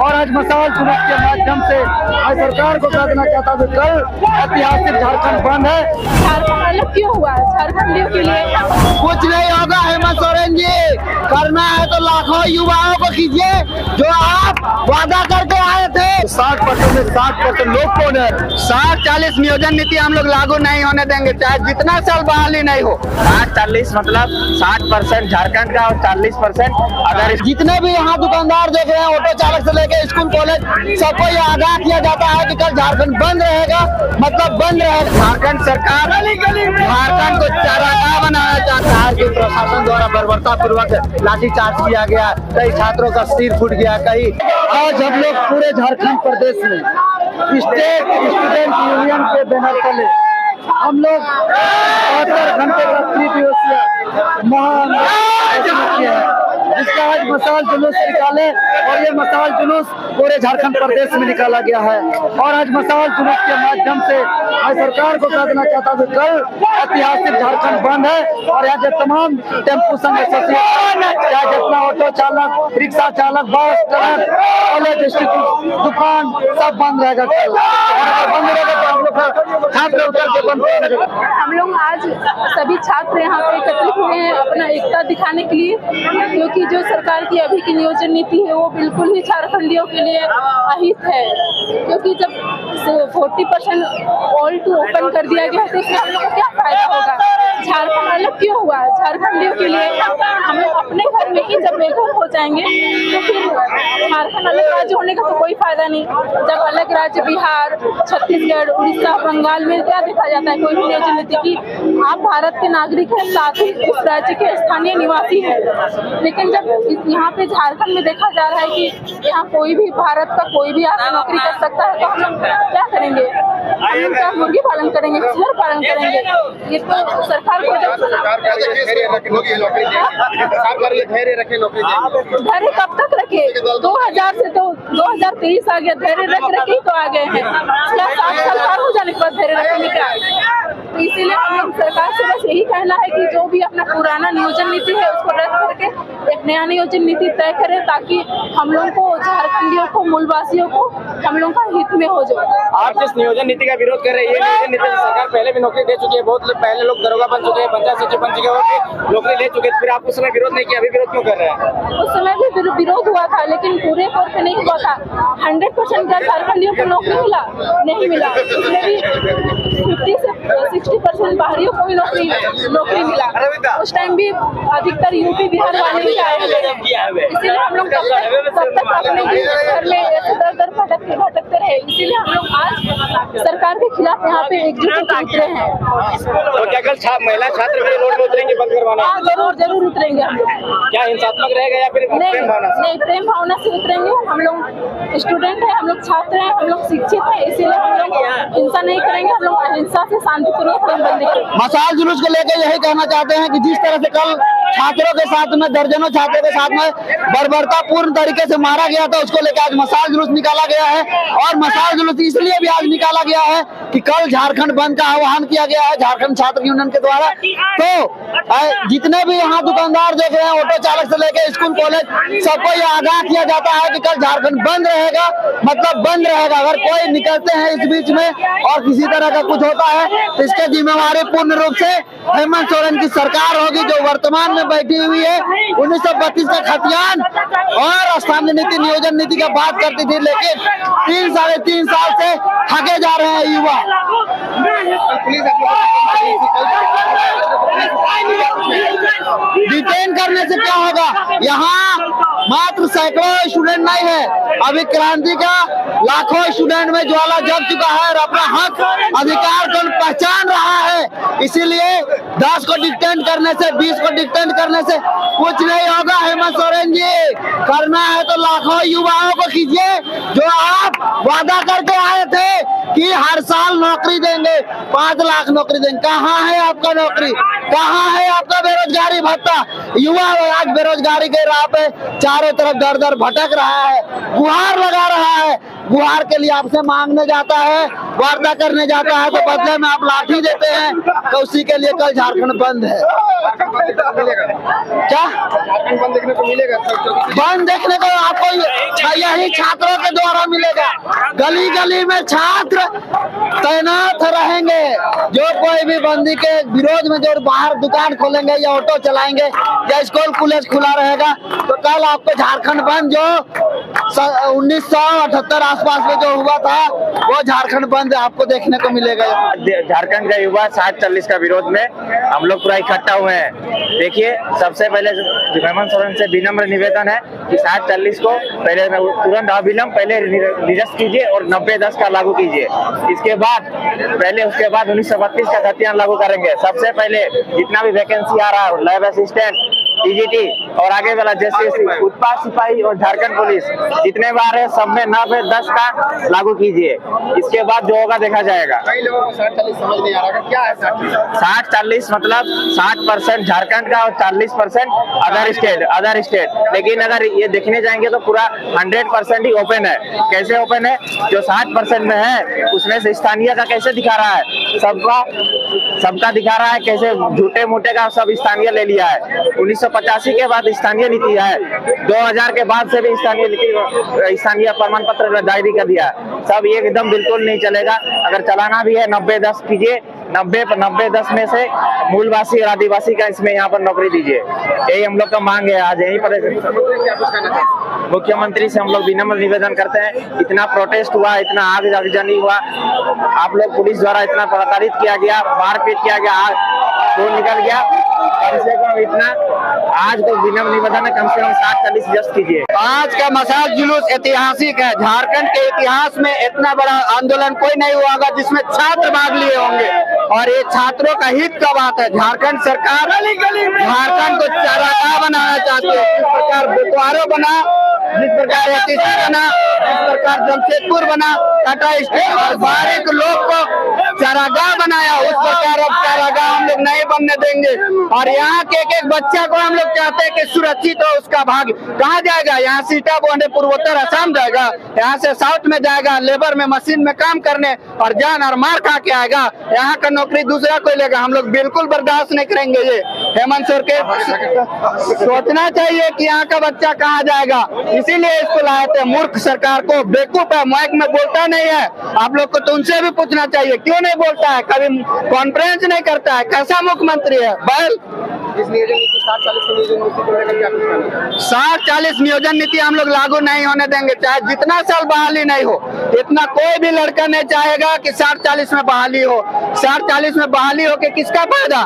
और आज मसाल जुलूस के माध्यम से मैं सरकार को कह देना चाहता हूँ कल ऐतिहासिक झारखंड बंद है। झारखंड अलग क्यों हुआ? झारखंडियों के लिए कुछ नहीं होगा हेमंत सोरेन जी, करना है तो लाखों युवाओं को कीजिए जो आप वादा करके आए थे। 60% में 60% लोग कौन है? 60-40 नियोजन नीति हम लोग लागू नहीं होने देंगे, चाहे जितना साल बहाली नहीं हो। 60-40 मतलब 60% झारखंड का और 40% अगर जितने भी यहाँ दुकानदार देख रहे हैं, ऑटो चालक से लेके स्कूल कॉलेज, सबको ये आगाह किया जाता है कि कल झारखंड बंद रहेगा, मतलब बंद रहेगा। झारखंड सरकार झारखंड को चारागाह बनाना चाहता है कि प्रशासन द्वारा बर्बरता पूर्वक लाठीचार्ज किया गया, कई छात्रों का सिर फूट गया। कई आज हम लोग पूरे झारखंड प्रदेश में स्टेट स्टूडेंट यूनियन के बैनर तले हम लोग 72 घंटे का त्रिदिवसीय महाआंदोलन किया है, जिसका आज मसाल जुलूस निकाले और ये मसाल जुलूस पूरे झारखंड प्रदेश में निकाला गया है। और आज मसाल जुलूस के माध्यम से मैं सरकार को कह देना चाहता हूँ कल ऐतिहासिक झारखंड बंद है और यहाँ के तमाम टेम्पू संघ एसोसिएशन, चाहे जितना ऑटो चालक, रिक्शा चालक, बस, ट्रक, कॉलेज, इंस्टीट्यूट, दुकान सब बंद रहेगा कल। और अगर बंद रहेगा तो हम लोग छात्र उतर के बंद करेंगे। हम लोग आज सभी छात्र यहाँ पे एकत्रित हुए हैं अपना एकता दिखाने के लिए, क्योंकि जो सरकार की अभी की नियोजन नीति है वो बिल्कुल ही झारखंडियों के लिए अहित है। क्योंकि जब 40% ऑल टू ओपन कर दिया गया तो इसमें हम लोग को क्या फायदा होगा? झारखंड अलग क्यों हुआ? झारखंडियों के लिए हम लोग अपने घर में ही जब बेघर हो जाएंगे तो फिर झारखंड अलग राज्य होने का तो कोई फायदा नहीं। जब अलग राज्य बिहार, छत्तीसगढ़, उड़ीसा, बंगाल में क्या देखा जाता है कोई भी नियोजन नीति की आप भारत के नागरिक हैं, साथ ही उस राज्य के स्थानीय निवासी हैं। लेकिन जब यहाँ पे झारखंड में देखा जा रहा है कि यहाँ कोई भी भारत का कोई भी आकर नौकरी कर सकता है, तो हम लोग क्या करेंगे? हम लोग क्या मुर्गी पालन करेंगे, सूअर पालन करेंगे? ये तो सरकार को धैर्य कब तक रखे? 2000 से तो 2023 आ गया, धैर्य रख ही तो आ गए हैं। क्या 7 साल पार हो जाने के बाद धैर्य रखेंगे क्या? तो इसीलिए हम लोग सरकार से बस यही कहना है कि जो भी अपना पुराना नियोजन नीति है उसको रद्द करके एक नया नियोजन नीति तय करे, ताकि हम लोग को, झारखंडियों को, मूलवासियों को हम लोग का हित में हो जाए। आप जिस नियोजन नीति का विरोध कर रहे हैं, ये नियोजन नीति सरकार पहले भी नौकरी दे चुकी है, बहुत पहले लोग दरोगा बन चुके हैं, पंचायत सचिव बन चुके हैं, नौकरी ले चुके हैं, फिर आप उस समय विरोध नहीं किया, अभी विरोध क्यों कर रहे हैं? उस समय भी विरोध हुआ था, लेकिन पूरे तौर पे नहीं हुआ था। 100% क्या झारखंडियों को नौकरी मिला? नहीं मिला। उसमें भी 50 से 60% बाहरियों को भी नौकरी मिला। उस टाइम भी अधिकतर यूपी बिहार वाले ही आए हुए हैं। इसीलिए हम लोग तब तक अपने घर में दर भटकते रहे। इसीलिए हम लोग आज सरकार के खिलाफ यहाँ पे एकजुट होकर उतरे हैं। तो क्या कल महिला छात्र भी रोड में उतरेंगे बंद करवाने? हाँ, जरूर उतरेंगे हम लोग। क्या हिंसात्मक रहेगा या फिर प्रेम भावना से? नहीं, प्रेम भावना से उतरेंगे। हम लोग स्टूडेंट हैं, हम लोग छात्र हैं, हम लोग शिक्षित हैं, इसीलिए हम लोग हिंसा नहीं करेंगे। हम लोग अहिंसा से शांतिपूर्वक बंदी करेंगे। मसाल जुलूस को लेकर यही कहना चाहते हैं कि जिस तरह से कल छात्रों के साथ में, दर्जनों छात्रों के साथ में बर्बरतापूर्ण तरीके से मारा गया था, उसको लेकर आज मसाल जुलूस निकाला गया है। और मसाल जुलूस इसलिए भी आज निकाला गया है कि कल झारखंड बंद का आह्वान किया गया है झारखंड छात्र यूनियन के द्वारा। तो जितने भी यहाँ दुकानदार देख रहे हैं, ऑटो चालक से लेकर स्कूल कॉलेज, सबको ये आगाह किया जाता है कि कल झारखंड बंद रहेगा, मतलब बंद रहेगा। अगर कोई निकलते हैं इस बीच में और किसी तरह का कुछ होता है तो इसके जिम्मेवारी पूर्ण रूप से हेमंत सोरेन की सरकार होगी, जो वर्तमान में बैठी हुई है। 1932 का खतियान और स्थानीय नीति, नियोजन नीति का बात करती थी, लेकिन 3-3.5 साल से थके जा रहे हैं युवा। डिटेन करने से क्या होगा? यहाँ मात्र सैकड़ों स्टूडेंट नहीं है, अभी क्रांति का लाखों स्टूडेंट में ज्वाला जग चुका है और अपना हक अधिकार को पहचान रहा है। इसीलिए 10 को डिटेन करने से, 20 को डिटेन करने से कुछ नहीं होगा। हेमंत सोरेन जी, करना है तो लाखों युवाओं को कीजिए जो आप वादा करके आए थे कि हर साल नौकरी देंगे, 5 लाख नौकरी देंगे। कहाँ है आपका नौकरी? कहाँ है आपका बेरोजगारी भत्ता? युवा आज बेरोजगारी के राह पे चारों तरफ दर दर भटक रहा है, गुहार लगा रहा है। गुहार के लिए आपसे मांगने जाता है, वार्ता करने जाता है, तो बदले में आप लाठी देते हैं, तो उसी के लिए कल झारखंड बंद है। क्या झारखंड बंद देखने को मिलेगा? बंद देखने को आपको यही छात्रों के द्वारा मिलेगा। गली गली में छात्र तैनात रहेंगे। जो कोई भी बंदी के विरोध में जो बाहर दुकान खोलेंगे या ऑटो चलाएंगे या स्कूल कॉलेज खुला रहेगा, तो कल आपको झारखंड बंद जो 1978 आसपास में जो हुआ था वो झारखंड बंद आपको देखने को मिलेगा। झारखंड का युवा 60-40 का विरोध में हम लोग पूरा इकट्ठा हुए हैं। देखिए, सबसे पहले हेमंत सोरेन से विनम्र निवेदन है कि 60-40 को पहले तुरंत अविलंब पहले निरस्त कीजिए और 90-10 का लागू कीजिए। इसके बाद उसके बाद 1932 का खतियान लागू करेंगे। सबसे पहले जितना भी वैकेंसी आ रहा है, लैब असिस्टेंट, टीजीटी और आगे वाला जैसे उत्पाद सिपाही और झारखंड पुलिस जितने बार है सब में 90-10 का लागू कीजिए। इसके बाद जो होगा देखा जाएगा। कई लोगों को 60-40 समझ नहीं आ रहा, क्या है 60-40 मतलब 60% झारखंड का और 40% अदर स्टेट। लेकिन अगर ये देखने जाएंगे तो पूरा 100% ही ओपन है। कैसे ओपन है? जो 60% में है उसमें से स्थानीय का कैसे दिखा रहा है, सबका दिखा रहा है, कैसे झूठे मूठे का सब स्थानीय ले लिया है। 1985 के बाद स्थानीय नीति है, 2000 के बाद से भी स्थानीय प्रमाण पत्र जारी कर दिया है। सब एकदम बिल्कुल नहीं चलेगा। अगर चलाना भी है 90-10 कीजिए, 90-10 में से मूलवासी और आदिवासी का इसमें यहाँ पर नौकरी दीजिए। यही हम लोग का मांग है। आज यहीं पर मुख्यमंत्री से हम लोग विनम्र निवेदन करते हैं। इतना प्रोटेस्ट हुआ, इतना आगजनी हुआ, आप लोग पुलिस द्वारा इतना प्रताड़ित किया गया, मारपीट किया गया, खून निकल गया, कम से कम इतना आज तो विनम्र निवेदन है, कम से कम 60-40 जस्ट कीजिए। आज का मसाल जुलूस ऐतिहासिक है। झारखंड के इतिहास में इतना बड़ा आंदोलन कोई नहीं हुआ होगा जिसमें छात्र भाग लिए होंगे, और ये छात्रों का हित का बात है। झारखंड सरकार झारखंड को चारागाह बनाना चाहती है। जिस प्रकार बोकारो बना, जिस प्रकार बना, जिस प्रकार जमशेदपुर बना, टाटा स्टील और बाहरी के लोग को चारागाह बनाया, उस प्रकार अब चारागाह हम लोग नहीं बनने देंगे। और यहाँ के एक बच्चा को हम लोग चाहते हैं कि सुरक्षित हो, उसका भाग कहाँ जाएगा? यहाँ सीटा बोने पूर्वोत्तर असम जाएगा, यहाँ से साउथ में जाएगा लेबर में, मशीन में काम करने, और जान और मार खा के आएगा। यहाँ का नौकरी दूसरा कोई लेगा। हम लोग बिल्कुल बर्दाश्त नहीं करेंगे। ये हेमंत सोरेन सोचना चाहिए कि यहाँ का बच्चा कहाँ जाएगा। इसीलिए इसको लाए थे। मूर्ख सरकार को, बेवकूफ है, माइक में बोलता नहीं है। आप लोग को तो उनसे भी पूछना चाहिए क्यों नहीं बोलता है, कभी कॉन्फ्रेंस नहीं करता है, कैसा मुख्यमंत्री है बैल। 60-40 नियोजन नीति हम लोग लागू नहीं होने देंगे, चाहे जितना साल बहाली नहीं हो। इतना कोई भी लड़का नहीं चाहेगा कि 60-40 में बहाली हो। 60-40 में बहाली हो के किसका फायदा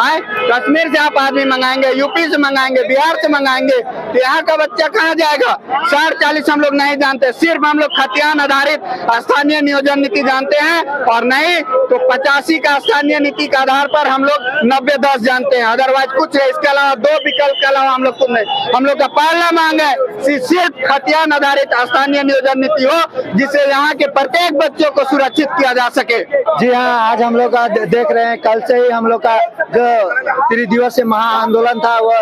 है? कश्मीर से आप आदमी मंगाएंगे, यूपी से मंगाएंगे, बिहार से मंगाएंगे, तो यहाँ का बच्चा कहाँ जाएगा? 60-40 हम लोग नहीं जानते। सिर्फ हम लोग खतियान आधारित स्थानीय नियोजन नीति जानते हैं, और नहीं तो 85 का स्थानीय नीति के आधार पर हम लोग 90-10 जानते हैं। अदरवाइज कुछ है। इसके अलावा दो विकल्प के अलावा हम लोग कुछ नहीं। हम लोग का पहला मांग है सिर्फ खतियान आधारित स्थानीय नियोजन नीति हो, जिससे यहाँ के प्रत्येक बच्चों को सुरक्षित किया जा सके। जी हाँ, आज हम लोग का देख रहे हैं, कल से ही हम लोग का जो 3 दिवसीय महाआंदोलन था वो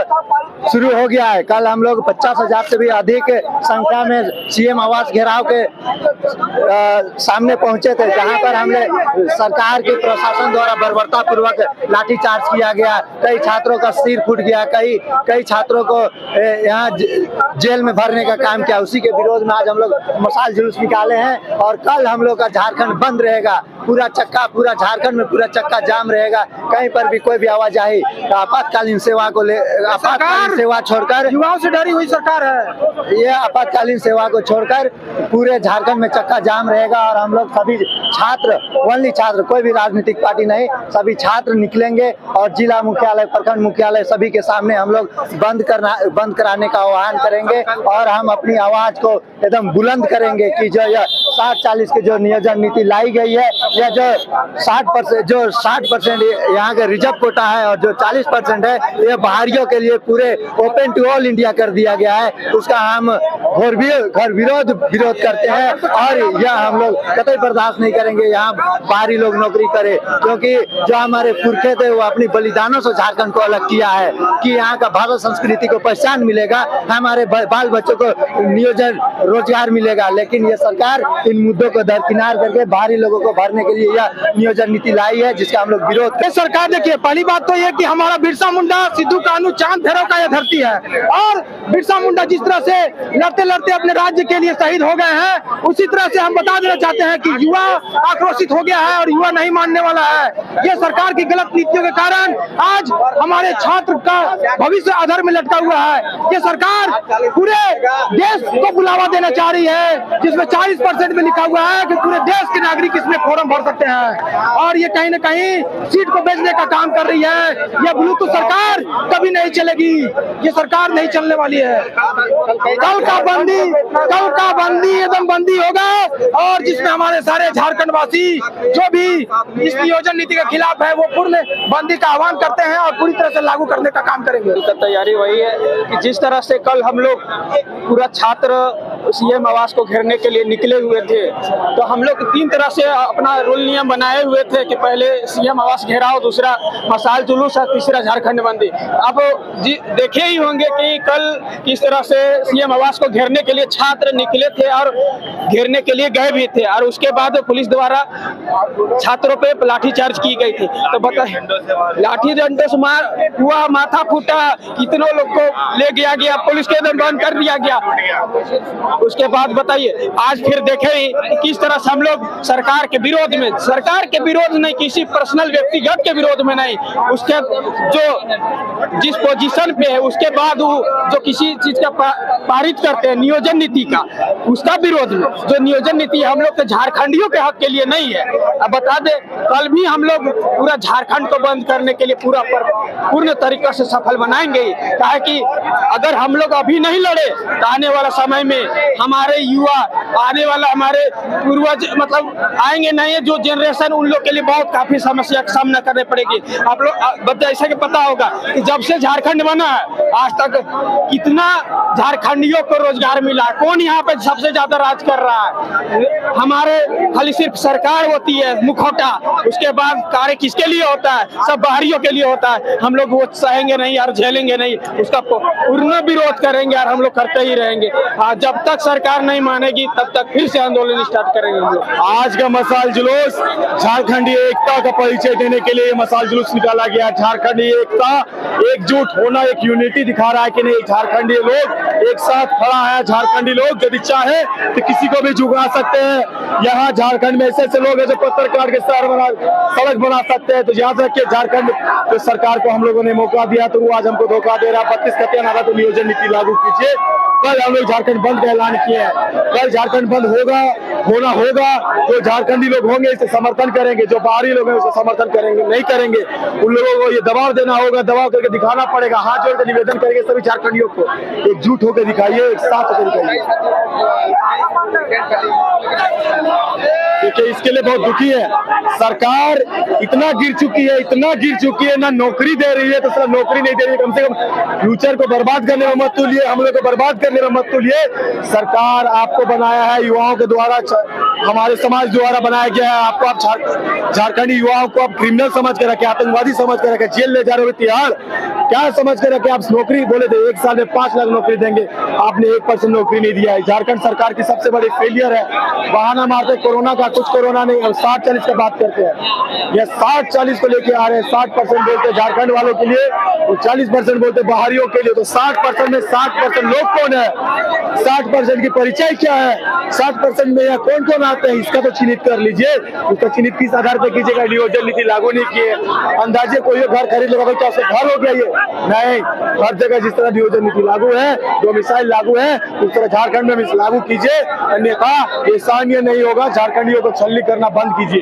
शुरू हो गया है। कल हम लोग 50,000 से भी अधिक संख्या में सीएम आवास घेराव के सामने पहुंचे थे, जहां पर हमने सरकार के प्रशासन द्वारा बर्बरता पूर्वक लाठीचार्ज किया गया। कई छात्रों का सिर फूट गया, कई छात्रों को यहाँ जेल में भरने का काम किया। उसी के विरोध में आज हम लोग मसाल जुलूस निकाले हैं, और कल हम लोग का झारखंड बंद रहेगा। पूरा झारखंड में पूरा चक्का जाम रहेगा। कहीं पर भी कोई भी आवाजाही आपातकालीन सेवा को आपातकालीन सेवा छोड़कर, युवाओं से डरी हुई सरकार है ये आपातकालीन सेवा को छोड़कर पूरे झारखंड में चक्का जाम रहेगा। और हम लोग सभी छात्र, ओनली छात्र, कोई भी राजनीतिक पार्टी नहीं, सभी छात्र निकलेंगे और जिला मुख्यालय, प्रखंड मुख्यालय सभी के सामने हम लोग बंद कराने का आह्वान करेंगे। और हम अपनी आवाज को एकदम बुलंद करेंगे कि जो यह 60-40 की जो नियोजन नीति लाई गई है, या जो 60% यहाँ के रिजर्व कोटा है और जो 40% है ये बाहरियों के लिए पूरे ओपन टू ऑल इंडिया कर दिया गया है, उसका हम घोर विरोध करते हैं। और यह हम लोग कतई बर्दाश्त नहीं करेंगे यहाँ बाहरी लोग नौकरी करे, क्योंकि जो हमारे पुरखे थे वो अपनी बलिदानों से झारखंड को अलग किया है कि यहाँ का भाषा संस्कृति को पहचान मिलेगा, हमारे बाल बच्चों को नियोजन रोजगार मिलेगा। लेकिन ये सरकार इन मुद्दों को दरकिनार करके बाहरी लोगों को भरने के लिए यह नियोजन नीति लाई है, जिसका हम लोग विरोध करते हैं। सरकार देखिए, पहली बात तो ये कि हमारा बिरसा मुंडा, सिद्धू कान्हू, चांद भैरव का यह धरती है, और बिरसा मुंडा जिस तरह से लड़ते लड़ते अपने राज्य के लिए शहीद हो गए हैं, उसी तरह से हम बता देना चाहते हैं कि युवा आक्रोशित हो गया है और युवा नहीं मानने वाला है। ये सरकार की गलत नीतियों के कारण आज हमारे छात्र का भविष्य अधर में लटका हुआ है। ये सरकार पूरे देश को बुलावा देना चाह रही है, जिसमें 40% में लिखा हुआ है कि पूरे देश के नागरिक इसमें फॉर्म भर सकते हैं, और ये कहीं न कहीं सीट को बेचने का काम कर रही है। ये ब्लूटूथ सरकार कभी नहीं चलेगी, ये सरकार नहीं चलने वाली है। कल का बंदी एकदम बंदी होगा, और जिसमें हमारे सारे झारखंड वासी जो भी इस नियोजन नीति के खिलाफ है वो पूर्ण बंदी का आह्वान करते हैं और पूरी तरह से लागू करने का काम करेंगे। तैयारी वही है कि जिस तरह से कल हम लोग पूरा छात्र सीएम आवास को घेरने के लिए निकले हुए थे, तो हम लोग 3 तरह से अपना रूल नियम बनाए हुए थे कि पहले सीएम आवास घेराव, दूसरा मशाल जुलूस और तीसरा झारखंड बंदी। अब देखे ही होंगे कि कल किस तरह से सीएम आवास को घेरने के लिए छात्र निकले थे और घेरने के लिए गए भी थे, और उसके बाद पुलिस द्वारा छात्रों पे लाठीचार्ज की गई थी। तो बताइए, लाठी डंडों से मार हुआ, माथा फूटा, कितनों लोग को ले गया, पुलिस के दम बंद कर दिया गया। उसके बाद बताइए, आज फिर देखें किस तरह से हम लोग सरकार के विरोध नहीं, किसी पर्सनल व्यक्तिगत के विरोध में नहीं, उसके जो जिस पोजीशन पे है उसके बाद वो जो किसी चीज का पारित करते हैं नियोजन नीति का, उसका विरोध में, जो नियोजन नीति हम लोग के झारखंडियों के हक के लिए नहीं है। अब बता दे, कल भी हम लोग पूरा झारखंड को बंद करने के लिए पूर्ण तरीके से सफल बनाएंगे, कहा कि अगर हम लोग अभी नहीं लड़े तो आने वाला समय में हमारे युवा, आने वाला हमारे पूर्वज मतलब आएंगे नहीं, जो जनरेशन, उन लोग के लिए बहुत काफी समस्या का सामना करने पड़ेगी। आप लोग जैसा कि पता होगा कि जब से झारखंड बना है आज तक कितना झारखंडियों को रोजगार मिला, कौन यहाँ पे सबसे ज्यादा राज कर रहा है? हमारे खाली सिर्फ सरकार होती है मुखौटा, उसके बाद कार्य किसके लिए होता है? सब बाहरियों के लिए होता है। हम लोग वो सहेंगे नहीं और झेलेंगे नहीं, उसका पूर्ण विरोध करेंगे और हम लोग करते ही रहेंगे। जब तक सरकार नहीं मानेगी तब तक फिर से आंदोलन स्टार्ट करेंगे हम लोग। आज का मशाल जुलूस झारखंडी एकता का परिचय देने के लिए मशाल जुलूस निकाला गया। झारखंडी एकता, एकजुट होना, एक यूनिटी दिखा रहा है कि नहीं, झारखंडी लोग एक साथ खड़ा है। झारखंडी लोग यदि चाहे तो किसी को भी झुका सकते हैं। यहाँ झारखंड में ऐसे लोग हैं जो पत्थर काट के सड़क बना सकते हैं। तो याद रखिए, झारखंड जो सरकार को हम लोगों ने मौका दिया तो वो आज हमको धोखा दे रहा है। 32 का त्यान आधा तो नियोजन नीति लागू कीजिए। कल हम लोग झारखंड बंद का ऐलान किया है, कल झारखंड बंद होना होगा। जो झारखंडी लोग होंगे इसे समर्थन करेंगे, जो बाहरी लोग हैं उसे समर्थन करेंगे, नहीं करेंगे उन लोगों को ये दबाव देना होगा, दबाव करके दिखाना पड़ेगा। हाथ जोड़ कर निवेदन करेंगे सभी झारखंडियों को, एकजुट होकर दिखाइए, एक साथ होकर दिखाइए। देखिए, इसके लिए बहुत दुखी है सरकार, इतना गिर चुकी है, ना नौकरी दे रही है तो सिर्फ नौकरी नहीं दे रही है, कम से कम फ्यूचर को बर्बाद करने में मत तुलिए, हम लोग को बर्बाद करने में मत तुलिए। सरकार आपको बनाया है, युवाओं के द्वारा, हमारे समाज द्वारा बनाया गया है। आपको, आप झारखंडी युवाओं को आप क्रिमिनल समझ कर रखे, आतंकवादी समझ कर रखे, जेल ले जा रहे हो, तिहाड़ क्या समझ कर रखे। आप नौकरी बोले थे 1 साल में 5 लाख नौकरी देंगे, आपने 1% नौकरी नहीं दिया है। झारखंड सरकार की सबसे बड़ी फेलियर है, बहाना मारते कोरोना का, कुछ कोरोना नहीं, अब 60-40 का बात करते हैं। ये 60-40 को लेके आ रहे हैं, 60% बोलते झारखंड वालों के लिए और 40% बोलते बाहरियों के लिए। तो 60% में 60% लोग कौन है, 60% की परिचय क्या है, 60% में यह कौन कौन आते हैं, इसका तो चिन्हित कर लीजिए। उसका चिन्हित किस आधार पर कीजिएगा? नियोजन नीति लागू नहीं किए, अंदाजे कोई घर खरीद लेगा, क्या उससे घर हो गया? ये नहीं, हर जगह जिस तरह नियोजन नीति लागू है, डोमिसाइल लागू है, उस तरह झारखंड में भी लागू कीजिए, अन्यथा ये सराहनीय नहीं होगा। झारखंडियों को छलनी करना बंद कीजिए।